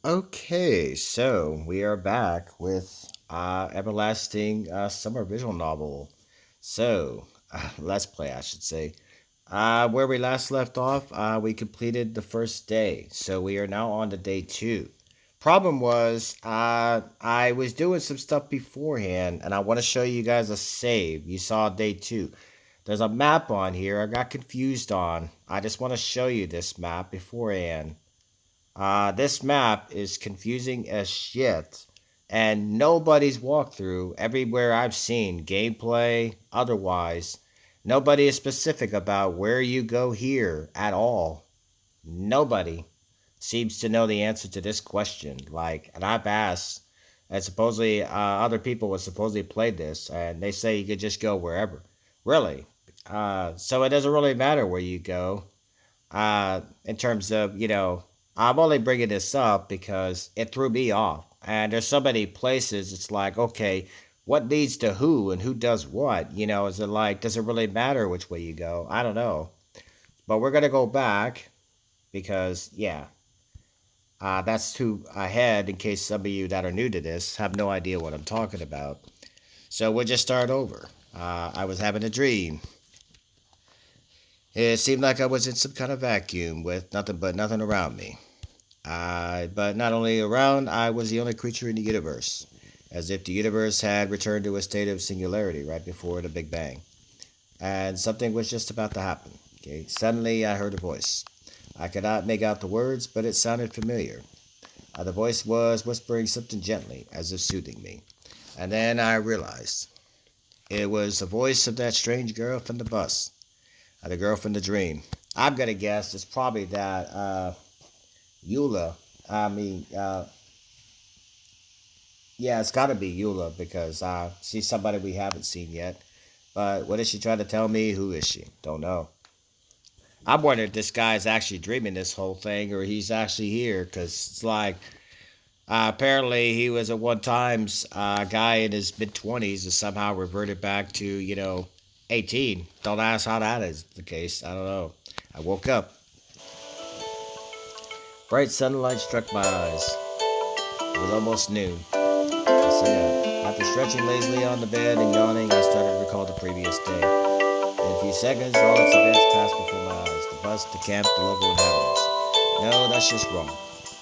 Okay, so we are back with Everlasting Summer Visual Novel. So, Let's Play, I should say. Where we last left off, we completed the first day. So we are now on to day two. Problem was, I was doing some stuff beforehand, and I want to show you guys a save. You saw day two. There's a map on here I got confused on. I just want to show you this map beforehand. This map is confusing as shit, and nobody's walkthrough everywhere I've seen, gameplay, otherwise, nobody is specific about where you go here at all. Nobody seems to know the answer to this question. Like, and I've asked, and supposedly other people would supposedly play this, and they say you could just go wherever. Really? So it doesn't really matter where you go in terms of, I'm only bringing this up because it threw me off. And there's so many places, it's like, okay, what leads to who and who does what? Is it like, does it really matter which way you go? I don't know. But we're going to go back because, yeah, that's too ahead in case some of you that are new to this have no idea what I'm talking about. So we'll just start over. I was having a dream. It seemed like I was in some kind of vacuum with nothing but nothing around me. But not only around, I was the only creature in the universe, as if the universe had returned to a state of singularity right before the Big Bang. And something was just about to happen. Okay, suddenly I heard a voice. I could not make out the words, but it sounded familiar. The voice was whispering something gently, as if soothing me. And then I realized it was the voice of that strange girl from the bus, the girl from the dream. I'm gonna guess it's probably that Eula. I mean, yeah, it's got to be Eula because she's somebody we haven't seen yet. But what is she trying to tell me? Who is she? Don't know. I'm wondering if this guy's actually dreaming this whole thing or he's actually here because it's like apparently he was at one times a guy in his mid 20s and somehow reverted back to, 18. Don't ask how that is the case. I don't know. I woke up. Bright sunlight struck my eyes. It was almost noon. I sat up. After stretching lazily on the bed and yawning, I started to recall the previous day. In a few seconds, all its events passed before my eyes. The bus, the camp, the local inhabitants. No, that's just wrong.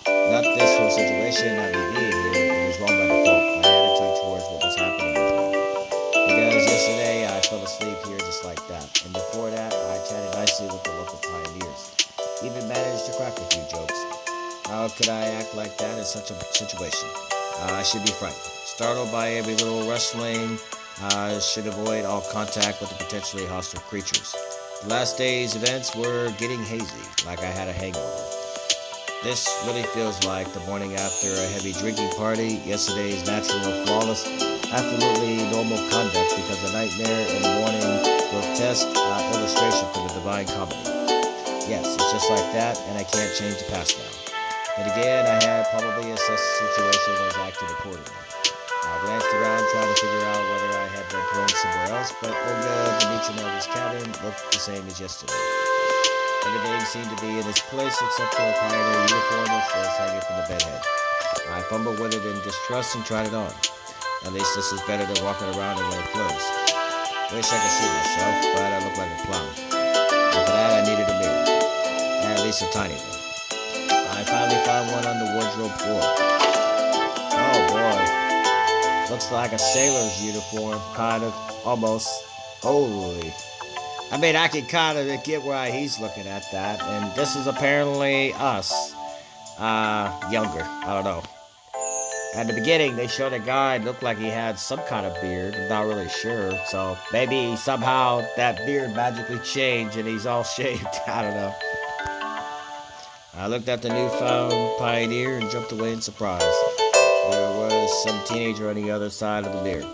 Not this whole situation, not me being here. It was wrong by default. My attitude towards what was happening was wrong. Because yesterday I fell asleep here just like that. And before that, I chatted nicely with the local pioneers. Even managed to crack a few jokes. How could I act like that in such a situation? I should be frightened. Startled by every little rustling, I should avoid all contact with the potentially hostile creatures. The last day's events were getting hazy, like I had a hangover. This really feels like the morning after a heavy drinking party, yesterday's natural flawless, absolutely normal conduct because a nightmare in the morning grotesque illustration from the Divine Comedy. Yes, it's just like that, and I can't change the past now. But again, I had probably assessed the situation and was acting accordingly. I glanced around trying to figure out whether I had been thrown somewhere else, but oh good, the Michino's cabin looked the same as yesterday. Everything seemed to be in its place except for a pioneer uniform which was hanging from the bedhead. I fumbled with it in distrust and tried it on. At least this is better than walking around in weird clothes. Wish I could see myself, but I look like a clown. And for that, I needed a mirror. At least a tiny one. I finally found one on the wardrobe floor. Oh boy. Looks like a sailor's uniform, kind of, almost. Holy. I mean, I can kind of get why he's looking at that. And this is apparently us. Younger. I don't know. At the beginning, they showed a guy looked like he had some kind of beard. I'm not really sure. So maybe somehow that beard magically changed and he's all shaved. I don't know. I looked at the newfound pioneer and jumped away in surprise. There was some teenager on the other side of the mirror.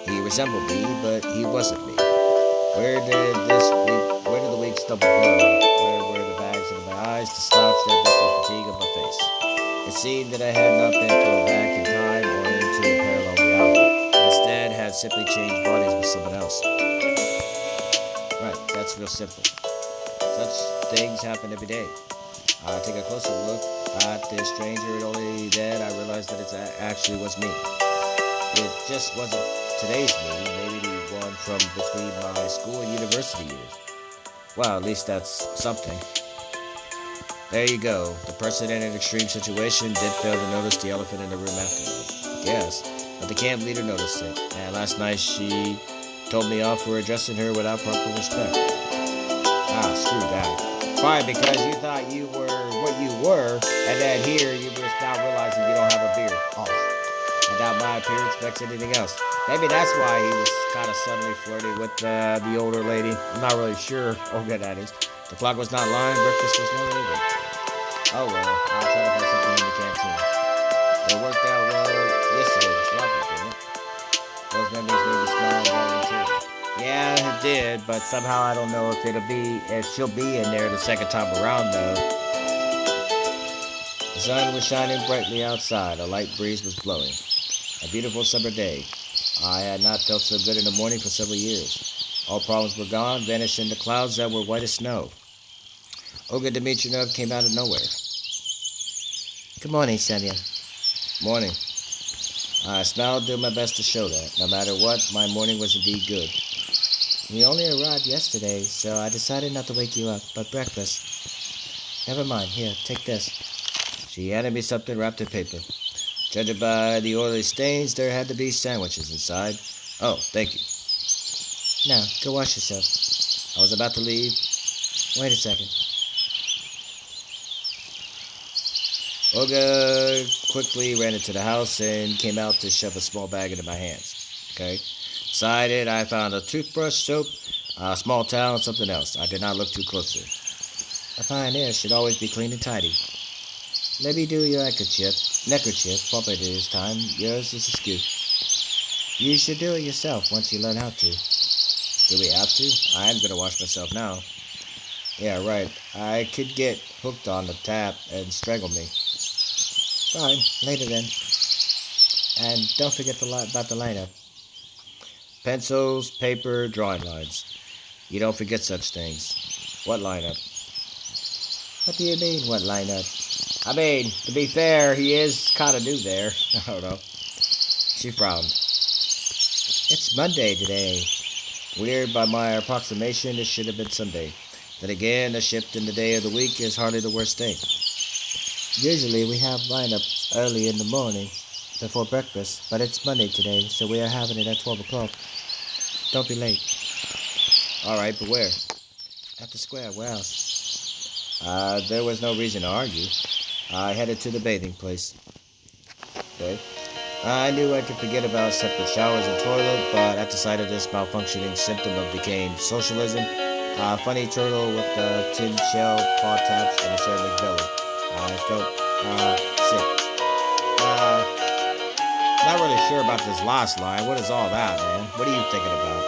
He resembled me, but he wasn't me. Where did the weak stumble go? Where were the bags under my eyes, the slouch that looked fatigue on my face? It seemed that I had not been thrown back in time or into a parallel reality. Instead, had simply changed bodies with someone else. Right, that's real simple. Such things happen every day. Take a closer look. This stranger, and only then I realized that it actually was me. It just wasn't today's me, maybe the one from between my school and university years. Well, at least that's something. There you go. The person in an extreme situation did fail to notice the elephant in the room afterward. Yes, but the camp leader noticed it, and last night she told me off for addressing her without proper respect. Ah, screw that. Fine, because you thought you were what you were, and then here you were now realizing you don't have a beard. Oh, I doubt my appearance affects anything else. Maybe that's why he was kind of suddenly flirting with the older lady. I'm not really sure. Okay, that is. The clock was not lying, breakfast was not either. Oh well, I'll try to find something in the canteen. It worked out well yesterday with sloppy, didn't it? Those memories made me smile and too. Yeah, it did, but somehow I don't know if she'll be in there the second time around though. The sun was shining brightly outside, a light breeze was blowing. A beautiful summer day. I had not felt so good in the morning for several years. All problems were gone, vanished into clouds that were white as snow. Olga Dmitrievna came out of nowhere. Good morning, Semyon. Morning. I smiled, doing my best to show that. No matter what, my morning was indeed good. We only arrived yesterday, so I decided not to wake you up, but breakfast. Never mind, here, take this. She handed me something wrapped in paper. Judging by the oily stains, there had to be sandwiches inside. Oh, thank you. Now, go wash yourself. I was about to leave. Wait a second. Olga quickly ran into the house and came out to shove a small bag into my hands. Okay. Inside it, I found a toothbrush, soap, a small towel, and something else. I did not look too closely. A pioneer should always be clean and tidy. Let me do your neckerchief, properly this time. Yours is askew. You should do it yourself once you learn how to. Do we have to? I am gonna wash myself now. Yeah, right. I could get hooked on the tap and strangle me. Fine, later then. And don't forget about the lineup. Pencils, paper, drawing lines. You don't forget such things. What lineup? What do you mean, what lineup? I mean, to be fair, he is kind of new there. I don't know. She frowned. It's Monday today. Weird, by my approximation, it should have been Sunday. Then again, a shift in the day of the week is hardly the worst thing. Usually we have lineups early in the morning, before breakfast, but it's Monday today, so we are having it at 12 o'clock. Don't be late. Alright, but where? At the square, where else? There was no reason to argue. I headed to the bathing place. Okay. I knew I could forget about separate showers and toilet, but at the sight of this malfunctioning symptom of decaying socialism, a funny turtle with a tin shell, paw taps, and a ceramic belly, I felt sick. Not really sure about this last line. What is all that, man? What are you thinking about?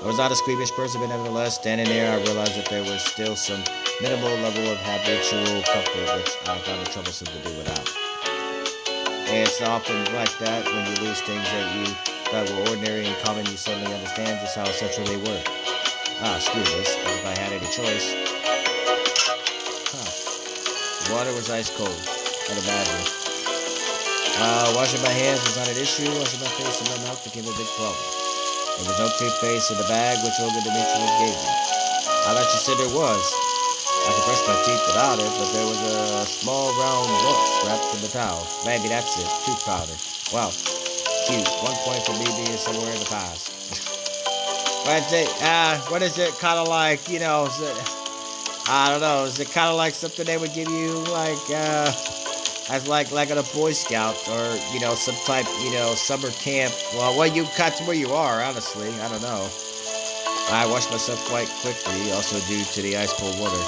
I was not a squeamish person, but nevertheless, standing there, I realized that there was still some minimal level of habitual comfort, which I found it troublesome to do without. And it's often like that when you lose things that were ordinary and common, you suddenly understand just how essential they were. Screw this. If I had any choice. Water was ice cold. I'd imagine. Washing my hands was not an issue. Washing my face and my mouth became a big problem. There was no toothpaste in the bag which Olga Dmitrievna gave me. I thought she said there was. I could brush my teeth without it, but there was a small round box wrapped in the towel. Maybe that's it. Tooth powder. Wow. Cute. 1 point for me being somewhere in the past. What is it kind of like, I don't know, is it kind of like something they would give you, as like a Boy Scout, or, some type, summer camp? Well, that's where you are, honestly, I don't know. I washed myself quite quickly, also due to the ice cold water.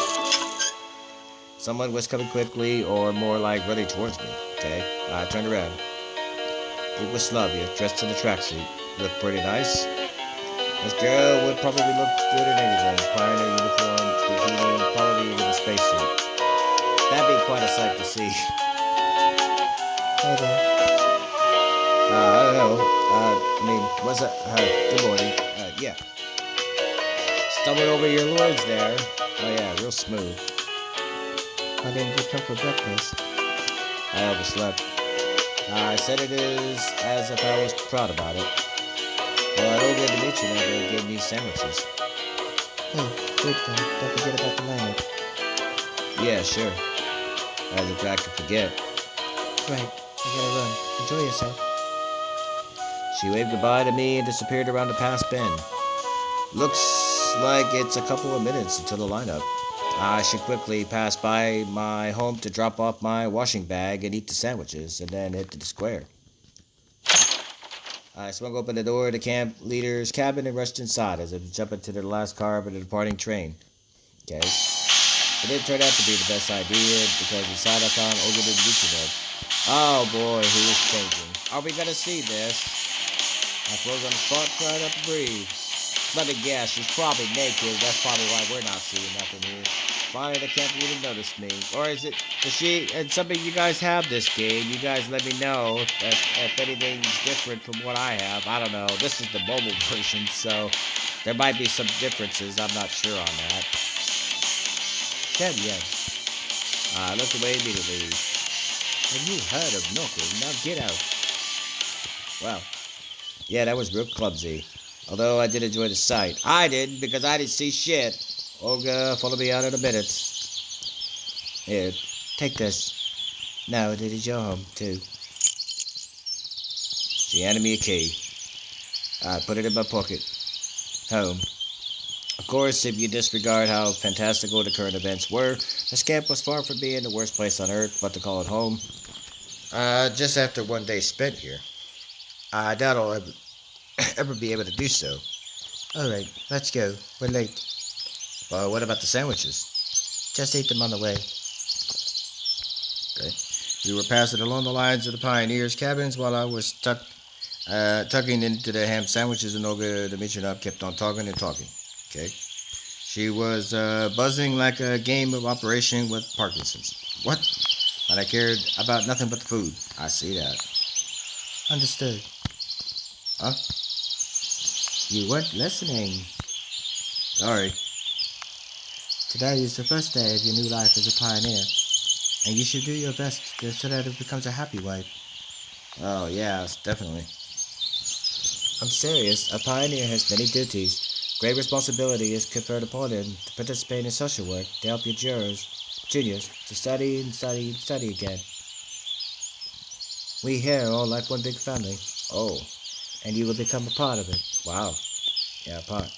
Someone was coming quickly, or more like running towards me, okay? I turned around. It was Slavia, dressed in a tracksuit. Looked pretty nice. This girl would probably look good in anything. Pioneer uniform, bikini, probably even a spacesuit. That'd be quite a sight to see. Hey there. I don't know. What's that? Good morning. Yeah. Stumbled over your words there. Oh yeah, real smooth. Why didn't you come for breakfast? I overslept. I said it is as if I was proud about it. But Olga Dmitrievna gave me sandwiches. Oh, good then. Don't forget about the lineup. Yeah, sure. As if I could forget. Right, I gotta run. Enjoy yourself. She waved goodbye to me and disappeared around the past bend. Looks like it's a couple of minutes until the lineup. I should quickly pass by my home to drop off my washing bag and eat the sandwiches, and then head to the square. I swung open the door of the camp leader's cabin and rushed inside as if to jump into the last car of the departing train. Okay. It didn't turn out to be the best idea because inside I found Olga Dmitrievna. Oh boy, he was changing. Are we gonna see this? I froze on the spot, tried not to breathe. Let me guess, she's probably naked. That's probably why we're not seeing nothing here. Finally, the camp leader noticed me. Or is she, and some of you guys have this game. You guys let me know if anything's different from what I have. I don't know. This is the mobile version, so there might be some differences. I'm not sure on that. Damn, yeah. I looked away immediately. And you heard of knocking. Now get out. Well, yeah, that was real clumsy. Although I did enjoy the sight. I didn't because I didn't see shit. Olga, follow me out in a minute. Here, take this. No, it is your home, too. She handed me a key. I put it in my pocket. Home. Of course, if you disregard how fantastical the current events were, this camp was far from being the worst place on earth, but to call it home. Just after one day spent here. I doubt I'll ever be able to do so. Alright, let's go. We're late. But what about the sandwiches? Just ate them on the way. Okay. We were passing along the lines of the pioneers' cabins while I was tucking into the ham sandwiches, and Olga Dmitrievna kept on talking and talking. Okay. She was buzzing like a game of Operation with Parkinson's. What? And I cared about nothing but the food. I see that. Understood. Huh? You weren't listening. Sorry. Today is the first day of your new life as a pioneer, and you should do your best so that it becomes a happy life. Oh, yeah, definitely. I'm serious. A pioneer has many duties. Great responsibility is conferred upon him to participate in social work, to help your juniors, to study and study and study again. We here are all like one big family. Oh. And you will become a part of it. Wow. Yeah, a part.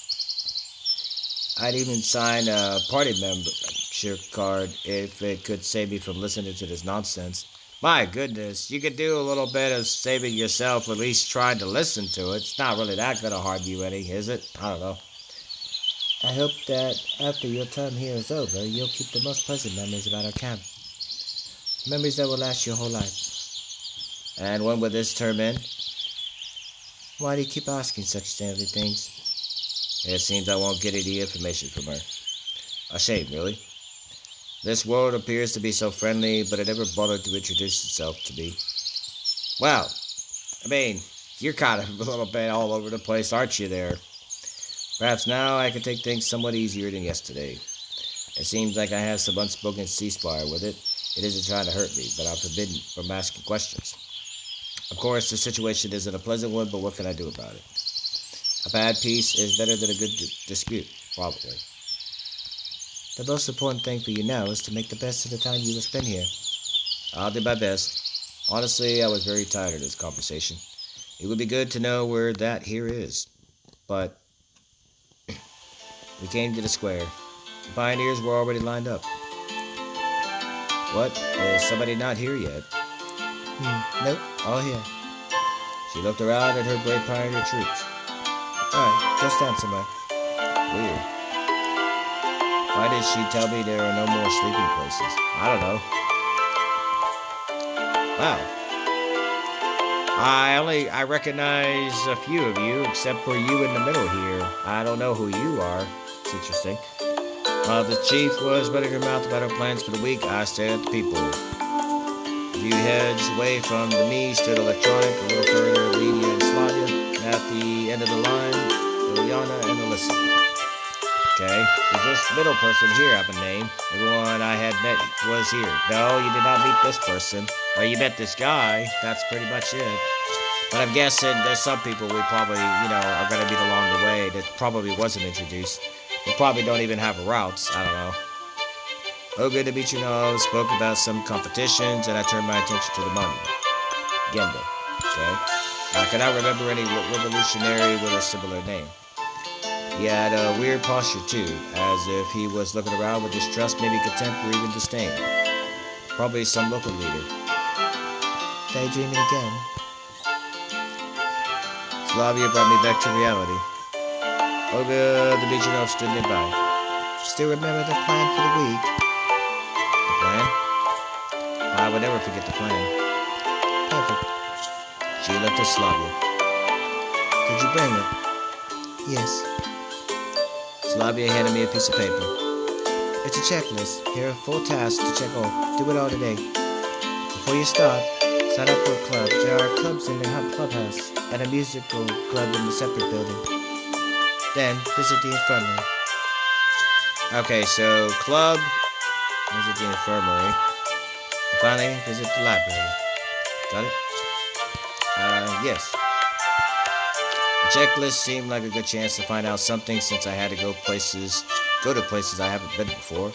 I'd even sign a party membership card if it could save me from listening to this nonsense. My goodness, you could do a little bit of saving yourself, at least trying to listen to it. It's not really that gonna harm you any, is it? I don't know. I hope that after your term here is over, you'll keep the most pleasant memories about our camp. Memories that will last your whole life. And when will this term end? Why do you keep asking such silly things? It seems I won't get any information from her. A shame, really. This world appears to be so friendly, but it never bothered to introduce itself to me. Well, I mean, you're kind of a little bit all over the place, aren't you there? Perhaps now I can take things somewhat easier than yesterday. It seems like I have some unspoken ceasefire with it. It isn't trying to hurt me, but I'm forbidden from asking questions. Of course, the situation isn't a pleasant one, but what can I do about it? A bad peace is better than a good dispute, probably. The most important thing for you now is to make the best of the time you will spend here. I'll do my best. Honestly, I was very tired of this conversation. It would be good to know where that here is. But we came to the square. The pioneers were already lined up. What? Is somebody not here yet? Nope, all here. She looked around at her brave pioneer troops. Alright, go stand somewhere. Weird. Why did she tell me there are no more sleeping places? I don't know. Wow. I recognize a few of you, except for you in the middle here. I don't know who you are. It's interesting. While the chief was running her mouth about her plans for the week, I stared at the people. A few heads away from me stood Electronic, a little further Lydia and Slavia, and at the end of the line, Ilyana and Alyssa. Okay, is this middle person here have a name? Everyone I had met was here. No, you did not meet this person. Well, you met this guy. That's pretty much it. But I'm guessing there's some people we probably, are going to meet along the way that probably wasn't introduced. We probably don't even have routes. I don't know. Oh, good to meet you. Know. Spoke about some competitions, and I turned my attention to the monument. Gendo. Okay. I cannot remember any revolutionary with a similar name. He had a weird posture too, as if he was looking around with distrust, maybe contempt, or even disdain. Probably some local leader. Daydreaming again. Slavia brought me back to reality. Olga Dmitrov stood nearby. Still remember the plan for the week? The plan? I would never forget the plan. Perfect. She looked at Slavia. Did you bring it? Yes. Slavia handed me a piece of paper. It's a checklist. Here are 4 tasks to check off. Do it all today. Before you start, sign up for a club. There are clubs in the clubhouse and a musical club in the separate building. Then visit the infirmary. Okay, so club, visit the infirmary, and finally visit the library. Got it? Yes. The checklist seemed like a good chance to find out something since I had to go to places I haven't been before.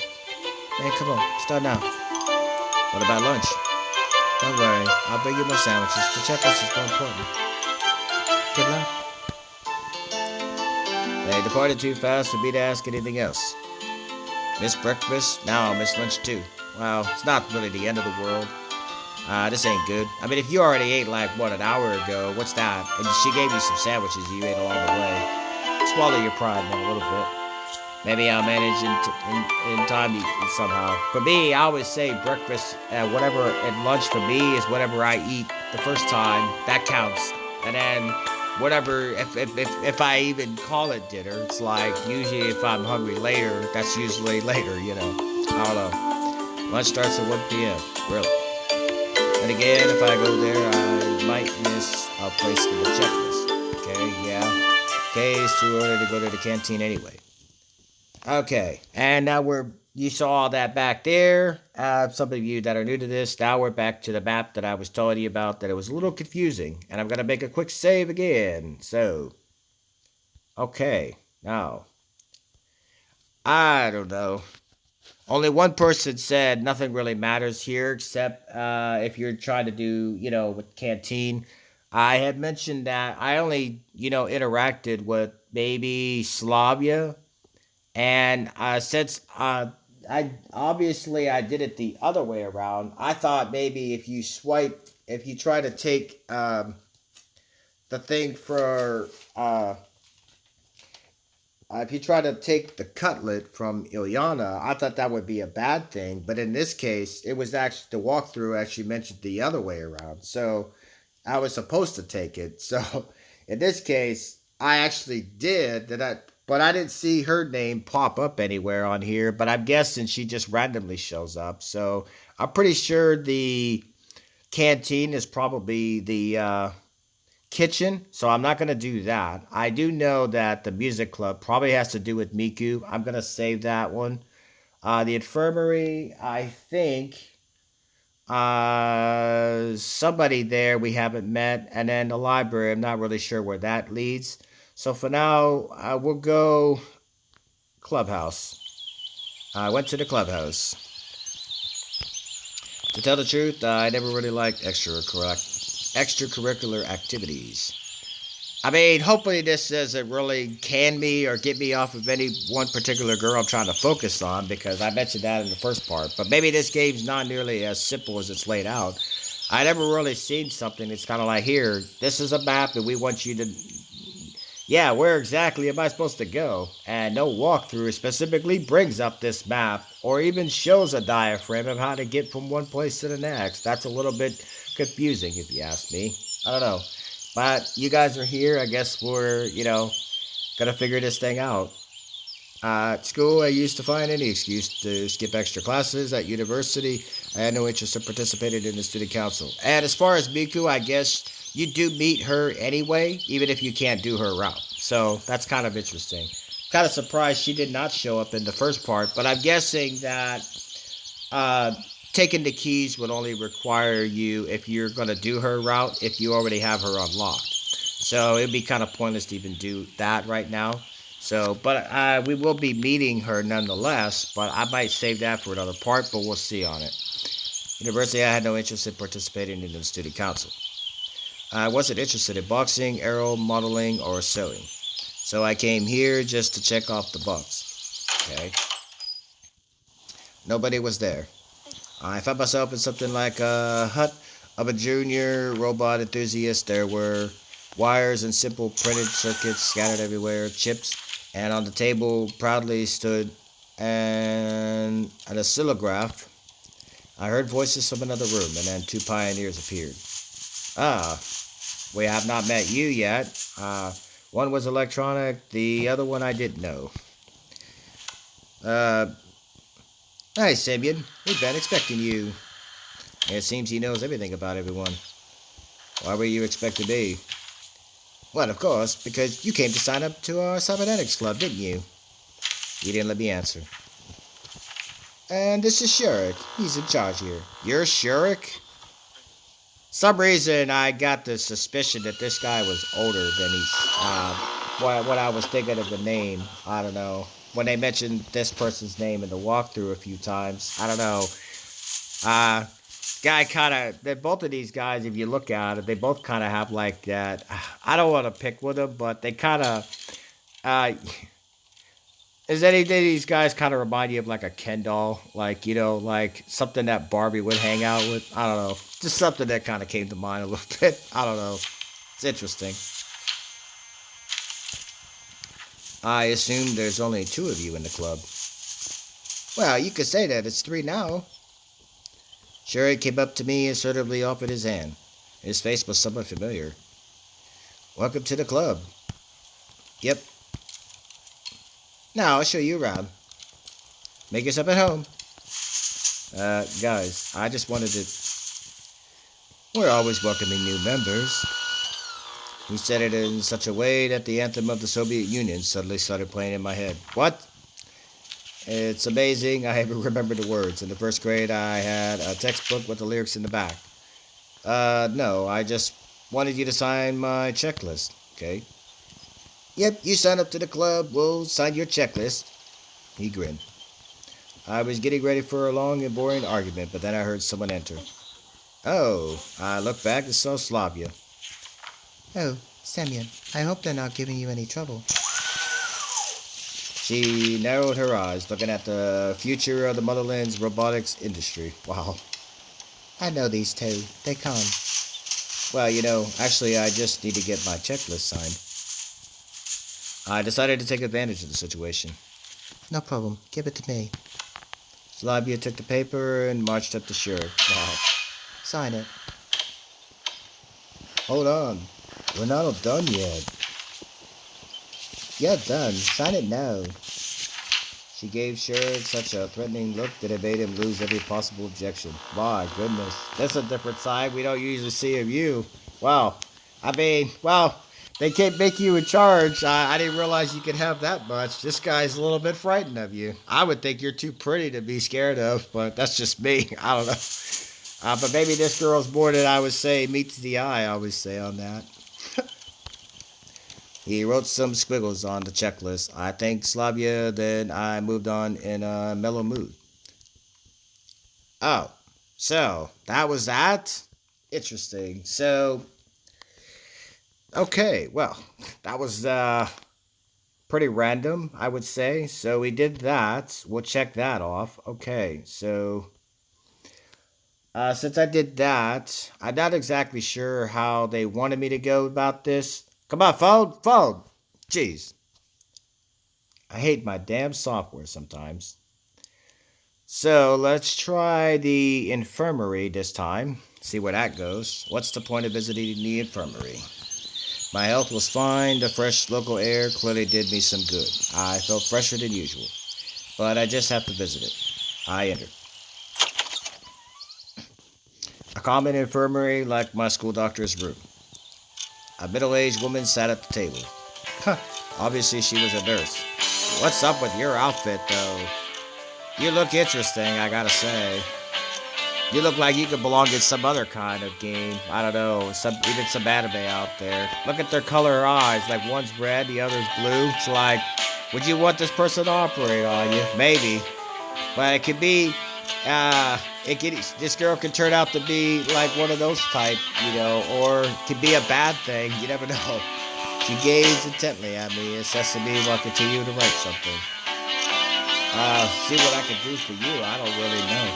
Man, come on, start now. What about lunch? Don't worry, I'll bring you more sandwiches. The checklist is more important. Good luck. They departed too fast for me to ask anything else. Miss breakfast? Now I'll miss lunch too. Well, it's not really the end of the world. This ain't good. I mean, if you already ate an hour ago, what's that? And she gave you some sandwiches you ate along the way. Swallow your pride now a little bit. Maybe I'll manage in time somehow. For me, I always say breakfast, whatever, and lunch for me is whatever I eat the first time. That counts. And then whatever, if I even call it dinner, it's like usually if I'm hungry later, that's usually later, I don't know. Lunch starts at 1 p.m. Really. And again, if I go there, I might miss a place for the checklist. Okay, yeah. Okay, it's too early to go to the canteen anyway. Okay, and now you saw all that back there. Some of you that are new to this, now we're back to the map that I was telling you about, that it was a little confusing. And I'm going to make a quick save again. So, okay, now, I don't know. Only one person said nothing really matters here except if you're trying to do, with canteen. I had mentioned that I only, interacted with maybe Slavia. And since I did it the other way around, I thought maybe if you try to take the thing for if you try to take the cutlet from Ilyana, I thought that would be a bad thing. But in this case, it was actually the walkthrough actually mentioned the other way around. So I was supposed to take it. So in this case, I actually did but I didn't see her name pop up anywhere on here. But I'm guessing she just randomly shows up. So I'm pretty sure the canteen is probably the kitchen, so I'm not going to do that. I do know that the music club probably has to do with Miku. I'm going to save that one. The infirmary, I think somebody there we haven't met. And then the library, I'm not really sure where that leads. So for now, we'll go clubhouse. I went to the clubhouse. To tell the truth, I never really liked extracurricular activities. I mean, hopefully this doesn't really can me or get me off of any one particular girl I'm trying to focus on, because I mentioned that in the first part. But maybe this game's not nearly as simple as it's laid out. I never really seen something that's kind of like, here, this is a map and we want you to... Yeah, where exactly am I supposed to go? And no walkthrough specifically brings up this map or even shows a diagram of how to get from one place to the next. That's a little bit confusing if you ask me. I don't know. But you guys are here. I guess we're, gonna figure this thing out. At school, I used to find any excuse to skip extra classes. At university, I had no interest in participating in the student council. And as far as Miku, I guess you do meet her anyway, even if you can't do her route. So that's kind of interesting. Kind of surprised she did not show up in the first part, but I'm guessing that taking the keys would only require you, if you're going to do her route, if you already have her unlocked. So it'd be kind of pointless to even do that right now. So, but we will be meeting her nonetheless, but I might save that for another part, but we'll see on it. University, I had no interest in participating in the student council. I wasn't interested in boxing, aero modeling, or sewing. So I came here just to check off the box. Okay. Nobody was there. I found myself in something like a hut of a junior robot enthusiast. There were wires and simple printed circuits scattered everywhere, chips, and on the table proudly stood an oscillograph. I heard voices from another room, and then two pioneers appeared. Ah, we have not met you yet. One was electronic, the other one I didn't know. Uh, Hi, Simeon. We've been expecting you. It seems he knows everything about everyone. Why were you expecting me? Well, of course, because you came to sign up to our cybernetics club, didn't you? You didn't let me answer. And this is Shurik. He's in charge here. You're Shurik? Some reason I got the suspicion that this guy was older than he's what I was thinking of the name. I don't know. When they mentioned this person's name in the walkthrough a few times, I don't know. Guy kind of, both of these guys, if you look at it, they both kind of have like that. I don't want to pick with them, but they kind of, is any of these guys kind of remind you of like a Ken doll? Like, you know, like something that Barbie would hang out with? I don't know. Just something that kind of came to mind a little bit. I don't know. It's interesting. I assume there's only two of you in the club. Well, you could say that. It's three now. Sherry came up to me and assertively offered his hand. His face was somewhat familiar. Welcome to the club. Yep. Now I'll show you around. Make yourself at home. Guys, I just wanted to... We're always welcoming new members. He said it in such a way that the anthem of the Soviet Union suddenly started playing in my head. What? It's amazing I even remember the words. In the first grade, I had a textbook with the lyrics in the back. No, I just wanted you to sign my checklist, okay? Yep, you sign up to the club, we'll sign your checklist. He grinned. I was getting ready for a long and boring argument, but then I heard someone enter. Oh, I looked back and saw Slavia. Oh, Semyon, I hope they're not giving you any trouble. She narrowed her eyes, looking at the future of the motherland's robotics industry. Wow. I know these two. They come. Well, you know, actually, I just need to get my checklist signed. I decided to take advantage of the situation. No problem. Give it to me. Slavia took the paper and marched up to Shurik. Wow. Sign it. Hold on. We're not done yet. You're done. Sign it now. She gave Shurik such a threatening look that it made him lose every possible objection. My goodness. That's a different side we don't usually see of you. Wow. I mean, well, they can't make you in charge. I didn't realize you could have that much. This guy's a little bit frightened of you. I would think you're too pretty to be scared of, but that's just me. I don't know. But maybe this girl's more than I would say meets the eye, I always say on that. He wrote some squiggles on the checklist. I thanked Slavia, then I moved on in a mellow mood. Oh, so that was that? Interesting. So, okay, well, that was pretty random, I would say. So we did that. We'll check that off. Okay, so since I did that, I'm not exactly sure how they wanted me to go about this. Come on, phone. Jeez. I hate my damn software sometimes. So let's try the infirmary this time. See where that goes. What's the point of visiting the infirmary? My health was fine. The fresh local air clearly did me some good. I felt fresher than usual. But I just have to visit it. I entered. A common infirmary like my school doctor's room. A middle-aged woman sat at the table. Obviously she was a nurse. What's up with your outfit, though? You look interesting, I gotta say. You look like you could belong in some other kind of game. I don't know, even some anime out there. Look at their color eyes. Like one's red, the other's blue. It's like, would you want this person to operate on you? Maybe, but it could be. This girl could turn out to be like one of those type, or it could be a bad thing. You never know. She gazed intently at me, assessing me while continuing to write something. See what I can do for you. I don't really know.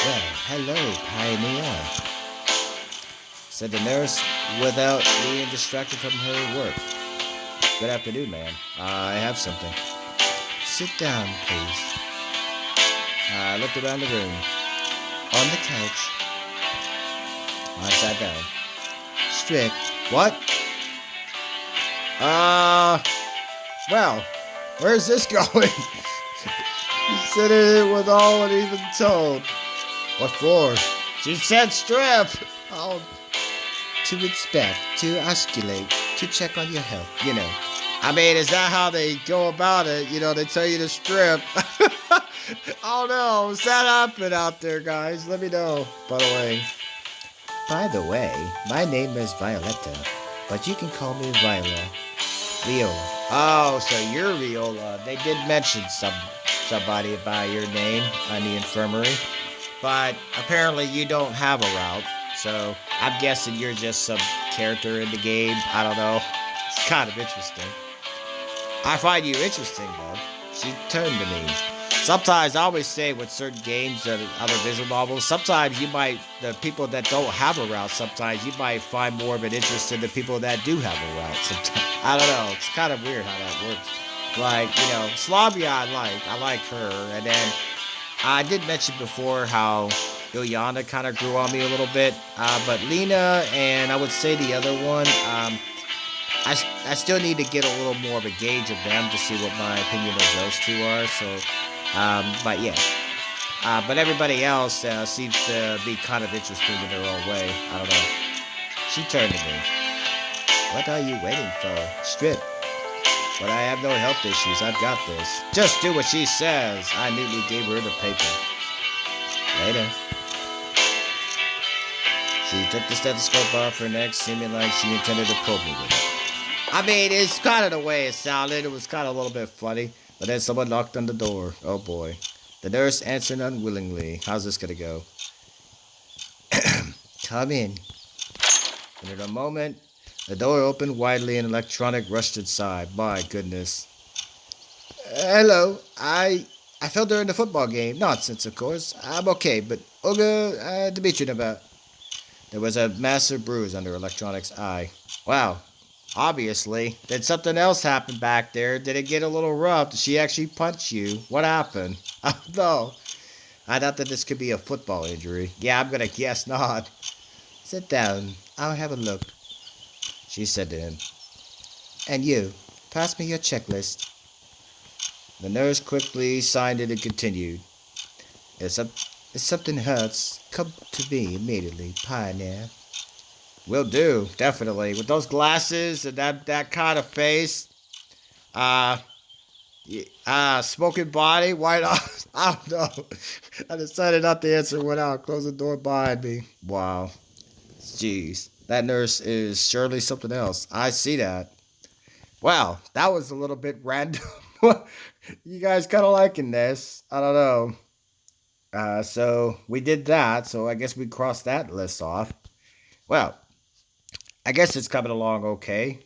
Well, hello, pioneer, said the nurse without being distracted from her work. Good afternoon, ma'am. I have something. Sit down, please. I looked around the room. On the couch. I sat down. Strip. What? Well, where's this going? You said it with all uneven tone. What for? She said strip. Oh, to inspect, to osculate, to check on your health, I mean, is that how they go about it? They tell you to strip. Oh no, is that happening out there, guys? Let me know. By the way, my name is Violetta, but you can call me Viola. Viola. Oh, so you're Viola. They did mention somebody by your name on the infirmary, but apparently you don't have a route. So I'm guessing you're just some character in the game. I don't know. It's kind of interesting. I find you interesting, though. She turned to me. Sometimes I always say with certain games and other visual novels, sometimes the people that don't have a route, sometimes you might find more of an interest in the people that do have a route. Sometimes I don't know. It's kind of weird how that works. Like, Slavia I like her. And then I did mention before how Ilyana kind of grew on me a little bit. But Lena and I would say the other one, I still need to get a little more of a gauge of them to see what my opinion of those two are. So, but yeah. But everybody else seems to be kind of interesting in their own way. I don't know. She turned to me. What are you waiting for? Strip. But I have no health issues. I've got this. Just do what she says. I neatly gave her the paper. Later. She took the stethoscope off her neck, seeming like she intended to probe me with it. I mean, it's kind of the way it sounded. It was kind of a little bit funny. But then someone knocked on the door. Oh boy. The nurse answered unwillingly. How's this gonna go? Come in. And in a moment, the door opened widely and electronic rushed inside. My goodness. Hello. I fell during the football game. Nonsense, of course. I'm okay, but Olga Dmitrievna. There was a massive bruise under Electronic's eye. Wow. Obviously. Did something else happen back there? Did it get a little rough? Did she actually punch you? What happened? I don't know. I thought that this could be a football injury. Yeah, I'm gonna guess not. Sit down. I'll have a look, she said to him. And you, pass me your checklist. The nurse quickly signed it and continued. If something hurts, come to me immediately, pioneer. Will do, definitely. With those glasses and that kind of face. Smoking body, why not? I don't know. I decided not to answer, went out, closed the door behind me. Wow. Jeez. That nurse is surely something else. I see that. Wow, that was a little bit random. You guys kind of liking this? I don't know. So we did that, so I guess we crossed that list off. Well, I guess it's coming along okay.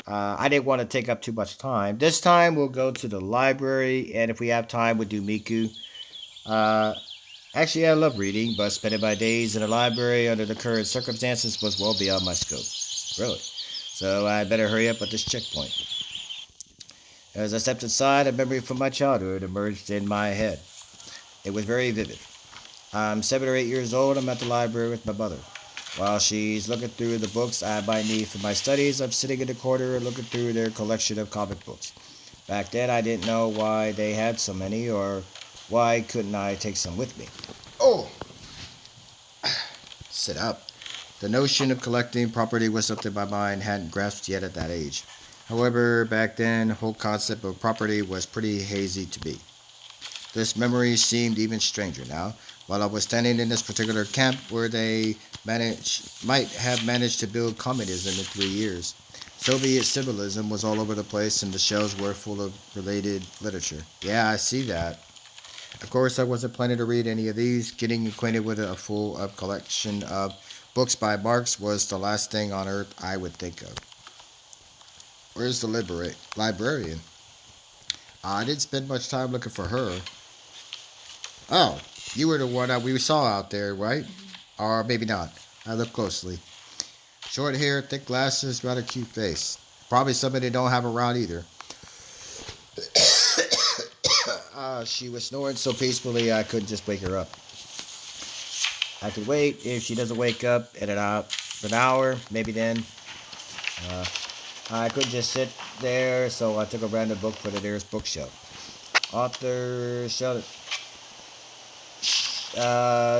I didn't want to take up too much time. This time we'll go to the library, and if we have time, we'll do Miku. Actually, I love reading, but spending my days in a library under the current circumstances was well beyond my scope. Really. So I better hurry up at this checkpoint. As I stepped inside, a memory from my childhood emerged in my head. It was very vivid. I'm 7 or 8 years old. I'm at the library with my mother. While she's looking through the books I might need for my studies, I'm sitting in the corner looking through their collection of comic books. Back then, I didn't know why they had so many, or why couldn't I take some with me. Oh! Sit up. The notion of collecting property was something my mind hadn't grasped yet at that age. However, back then, the whole concept of property was pretty hazy to me. This memory seemed even stranger now, While I was standing in this particular camp where they might have managed to build communism in 3 years. Soviet symbolism was all over the place and the shelves were full of related literature. Yeah, I see that. Of course, I wasn't planning to read any of these. Getting acquainted with a full up collection of books by Marx was the last thing on earth I would think of. Where's the librarian? I didn't spend much time looking for her. Oh, you were the one that we saw out there, right? Or maybe not. I looked closely. Short hair, thick glasses, rather cute face. Probably somebody they don't have around either. She was snoring so peacefully I couldn't just wake her up. I could wait if she doesn't wake up in an hour, maybe then. Uh, I couldn't just sit there, so I took a random book from the nearest bookshelf. Author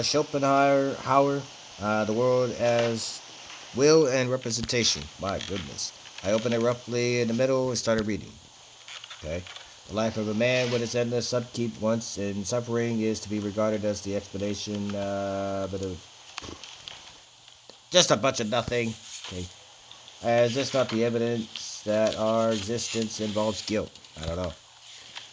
Schopenhauer, The World as Will and Representation. My goodness. I opened it roughly in the middle and started reading. Okay. The life of a man with its endless upkeep, wants, and suffering is to be regarded as the explanation, just a bunch of nothing. Okay. Is this not the evidence that our existence involves guilt? I don't know.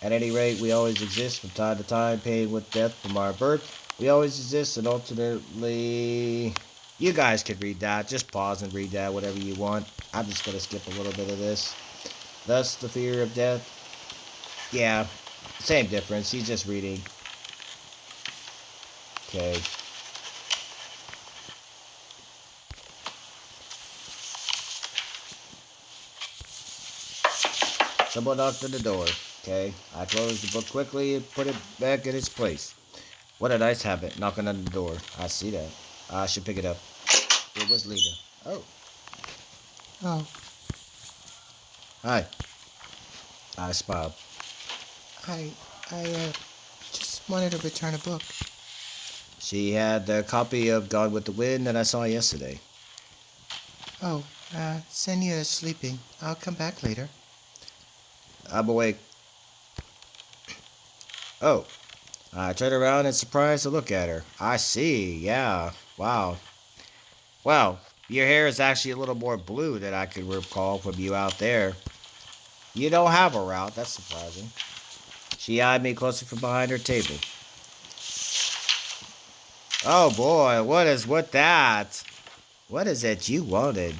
At any rate, we always exist from time to time, paying with death from our birth. We always exist, and ultimately... You guys can read that. Just pause and read that, whatever you want. I'm just going to skip a little bit of this. Thus, the fear of death. Yeah, same difference. He's just reading. Okay. Someone knocked on the door. Okay. I closed the book quickly and put it back in its place. What a nice habit, knocking on the door. I see that. I should pick it up. It was Lita. Oh. Oh, Hi. I smiled. I just wanted to return a book. She had the copy of Gone with the Wind that I saw yesterday. Oh, Senya is sleeping. I'll come back later. I'm awake. Oh. I turned around in surprise to look at her. I see. Yeah. Wow. Well, your hair is actually a little more blue than I could recall from you out there. You don't have a route. That's surprising. She eyed me closer from behind her table. Oh boy, what is with that? What is it you wanted?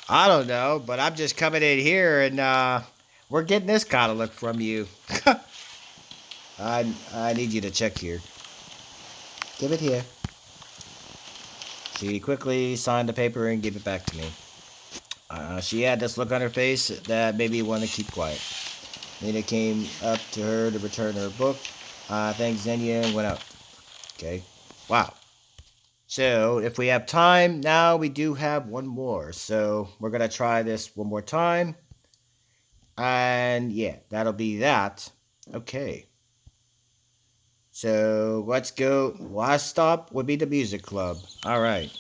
I don't know, but I'm just coming in here and we're getting this kind of look from you. I need you to check here. Give it here. She quickly signed the paper and gave it back to me. She had this look on her face that made me want to keep quiet. Nina came up to her to return her book. Thanked Xenia and went out. Okay. Wow. So, if we have time, now we do have one more. So, we're going to try this one more time. And yeah, that'll be that. Okay. So, let's go. Last stop would be the music club. Alright.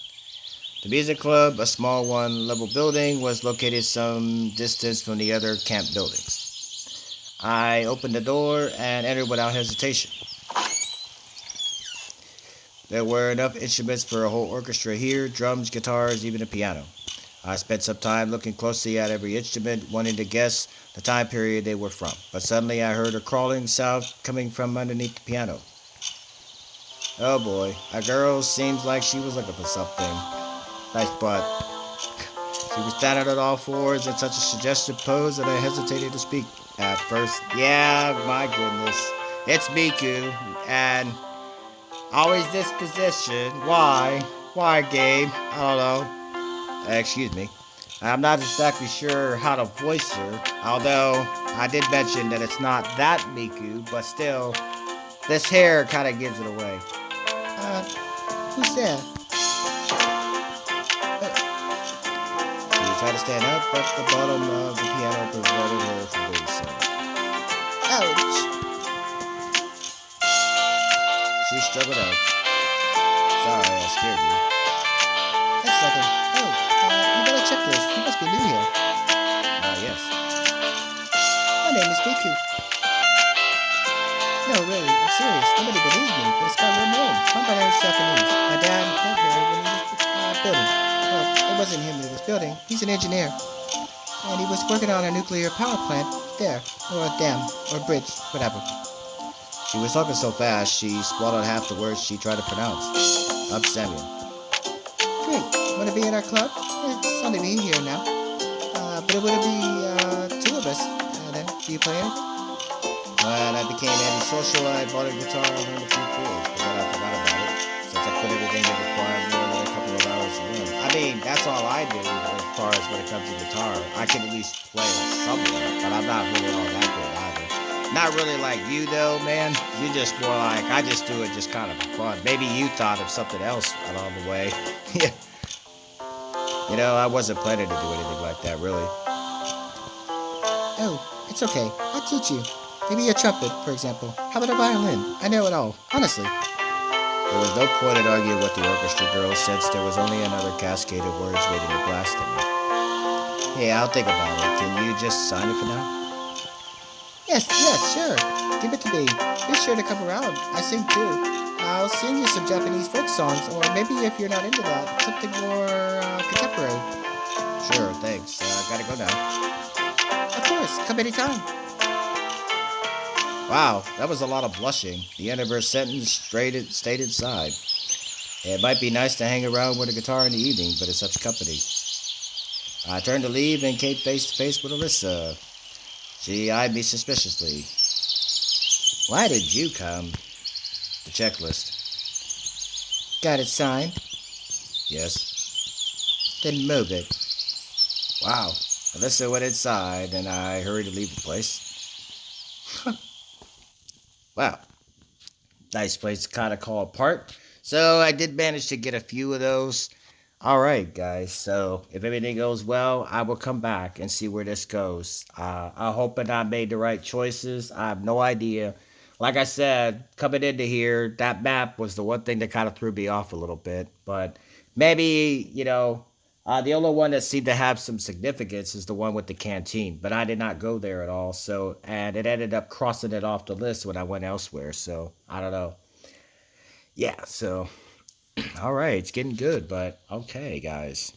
The music club, a small one-level building, was located some distance from the other camp buildings. I opened the door and entered without hesitation. There were enough instruments for a whole orchestra here, drums, guitars, even a piano. I spent some time looking closely at every instrument, wanting to guess the time period they were from. But suddenly I heard a crawling sound coming from underneath the piano. Oh boy, a girl seems like she was looking for something. Nice butt. She was standing on all fours in such a suggestive pose that I hesitated to speak at first. Yeah, my goodness. It's Miku, and always this position. Why? Why, Gabe? I don't know. Excuse me. I'm not exactly sure how to voice her, although I did mention that it's not that Miku, but still, this hair kind of gives it away. Who's there? She tried to stand up, but the bottom of the piano prevented her from doing so. Ouch! She struggled out. Sorry, I scared you. That's nothing. Oh, you got a checklist. You must be new here. Yes. My name is Miku. No, really, I'm serious. Nobody believes me, but it's got a real name. My brother is Japanese. My dad met her when he was building. Well, it wasn't him that was building. He's an engineer. And he was working on a nuclear power plant there, or a dam, or a bridge, whatever. She was talking so fast, she swallowed half the words she tried to pronounce. I'm Samuel. Great. Want to be in our club? It's only me here now. But it would be two of us. Then, do you play it? When I became antisocial, I bought a guitar and learned a few chords, but then I forgot about it, since I quit everything that required more than a couple of hours to learn. I mean, that's all I do as far as when it comes to guitar. I can at least play it somewhere, but I'm not really all that good either. Not really like you though, man. You're just more like, I just do it just kind of for fun. Maybe you thought of something else along the way. You know, I wasn't planning to do anything like that, really. Oh, it's okay. I'll teach you. Maybe a trumpet, for example. How about a violin? I know it all, honestly. There was no point in arguing with the orchestra girl since there was only another cascade of words waiting to blast at me. Hey, I'll think about it. Can you just sign it for now? Yes, sure. Give it to me. Be sure to come around. I sing too. I'll sing you some Japanese folk songs, or maybe if you're not into that, something more contemporary. Sure, thanks. Gotta go now. Of course, come anytime. Wow, that was a lot of blushing. The end of her sentence stayed inside. It might be nice to hang around with a guitar in the evening, but it's such company. I turned to leave and came face to face with Alyssa. She eyed me suspiciously. Why did you come? The checklist. Got it signed? Yes. Then move it. Wow. Alyssa went inside, and I hurried to leave the place. Wow. Nice place to kind of call apart. So I did manage to get a few of those. All right, guys. So if everything goes well, I will come back and see where this goes. I'm hoping I made the right choices. I have no idea. Like I said, coming into here, that map was the one thing that kind of threw me off a little bit. But maybe, the only one that seemed to have some significance is the one with the canteen. But I did not go there at all. So, and it ended up crossing it off the list when I went elsewhere. So I don't know. Yeah. So, all right, it's getting good. But okay, guys.